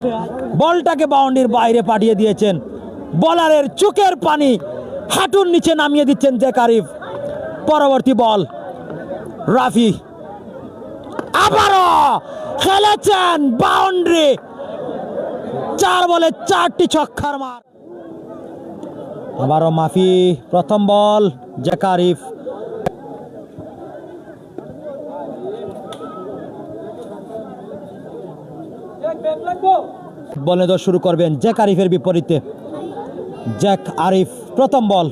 বলটাকে বাউন্ডারির বাইরে পাঠিয়ে দিয়েছেন। বলারের চোখের পানি হাঁটুর নিচে নামিয়ে দিচ্ছেন জ্যাক আরিফ। পরবর্তী বল রাফি আবারও খেলেছেন বাউন্ডারি। 4 বলে 4টি ছক্কার মার। আবারও মাফি। প্রথম বল জ্যাক আরিফ। বলে তো শুরু করবেন জ্যাক আরিফের বিপরীতে। জ্যাক আরিফ প্রথম বল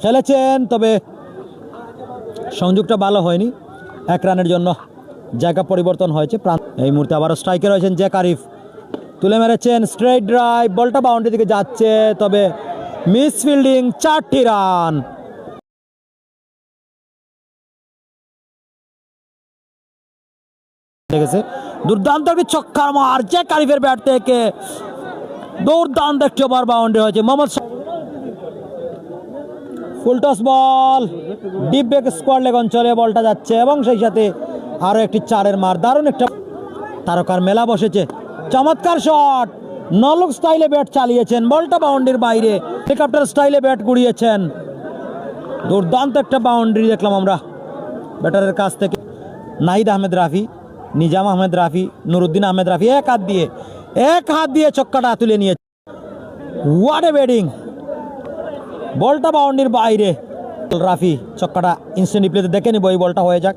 খেলেছেন, তবে সংযোগটা ভালো হয়নি। 1 রানের জন্য জায়গা পরিবর্তন হয়েছে। এই মুহূর্তে আবারও স্ট্রাইকে রয়েছেন জ্যাক আরিফ। তুলে মেরেছেন স্ট্রেট ড্রাইভ, বলটা বাউন্ডারি দিকে যাচ্ছে, তবে মিস ফিল্ডিং। 4টি রান। দেখেছে দুর্দান্ত একটি ছক্কার মার জ্যাক আরিফের ব্যাট থেকে। দুর্দান্ত একটি ওভার বাউন্ডারি হয়েছে। মোহাম্মদ ফুল টস বল, ডিপ ব্রেক স্কোয়ার লেগ অঞ্চলে বলটা যাচ্ছে এবং সেই সাথে আরো একটি 4-এর মার। দারুণ একটা তারকার মেলা বসেছে। চমৎকার শট, নলুক স্টাইলে ব্যাট চালিয়েছেন, বলটা বাউন্ডারির বাইরে। হেলিকপ্টার স্টাইলে ব্যাট গুড়িয়েছেন। দুর্দান্ত একটা বাউন্ডারি দেখলাম আমরা ব্যাটারের কাছ থেকে। নাহিদ আহমেদ রাফি, নিজাম আহমেদ রাফি, নুরুদ্দিন আহমেদ রাফি এক হাত দিয়ে ছক্কাটা তুলে নিয়েছে। What a batting! বলটা বাউন্ডারির বাইরে। রাফি ছক্কাটা ইনস্ট্যান্ট রিপ্লেতে দেখে নিব, এই বলটা হয়ে যাক।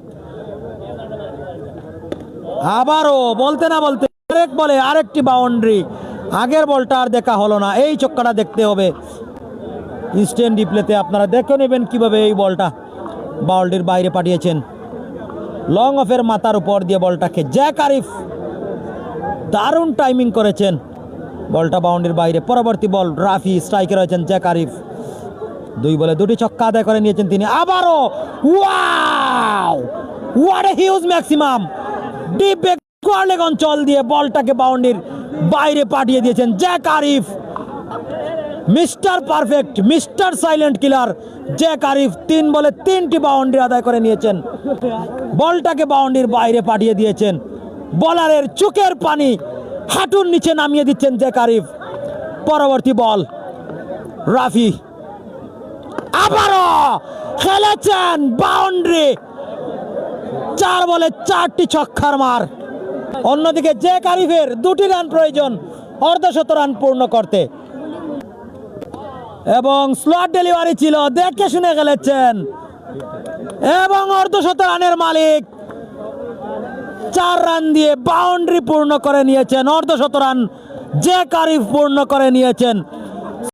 আবারও বলতে না বলতে আরেক বলে আরেকটি বাউন্ডারি। আগের বলটা আর দেখা হলো না, এই ছক্কাটা দেখতে হবে ইনস্ট্যান্ট রিপ্লেতে। আপনারা দেখে নেবেন কিভাবে এই বলটা বাউন্ডারির বাইরে পাঠিয়েছেন। লং অফের মাথার উপর দিয়ে বলটাকে জ্যাক আরিফ দারুণ টাইমিং করেছেন, বলটা বাউন্ডারির বাইরে। পরবর্তী বল রাফি, স্ট্রাইকে রয়েছেন জ্যাক আরিফ। 2 বলে 2টি ছক্কা আদায় করে নিয়েছেন তিনি। আবারও wow, what a huge maximum! Deep break square leg অঞ্চল দিয়ে বলটাকে বাউন্ডারির বাইরে পাঠিয়ে দিয়েছেন Jack Arif. Mister perfect, mister silent killer Jack Arif 3 বলে 3টি বাউন্ডারি আদায় করে নিয়েছেন। বলটাকে বাউন্ডারির বাইরে পাঠিয়ে দিয়েছেন। বলারের চোখের পানি হাঁটুর নিচে নামিয়ে দিচ্ছেন জ্যাক আরিফ। পরবর্তী বল রাফি আবারও খেলেছেন বাউন্ডারি। 4 বলে 4টি ছক্কার মার। অন্যদিকে জ্যাক আরিফের 2টি রান প্রয়োজন অর্ধশত রান পূর্ণ করতে, এবং স্লট ডেলিভারি ছিল, দেখে শুনে খেলেছেন এবং অর্ধশত রানের মালিক। 4 রান দিয়ে বাউন্ডারি পূর্ণ করে নিয়েছেন, অর্ধশত রান জ্যাক আরিফ পূর্ণ করে নিয়েছেন।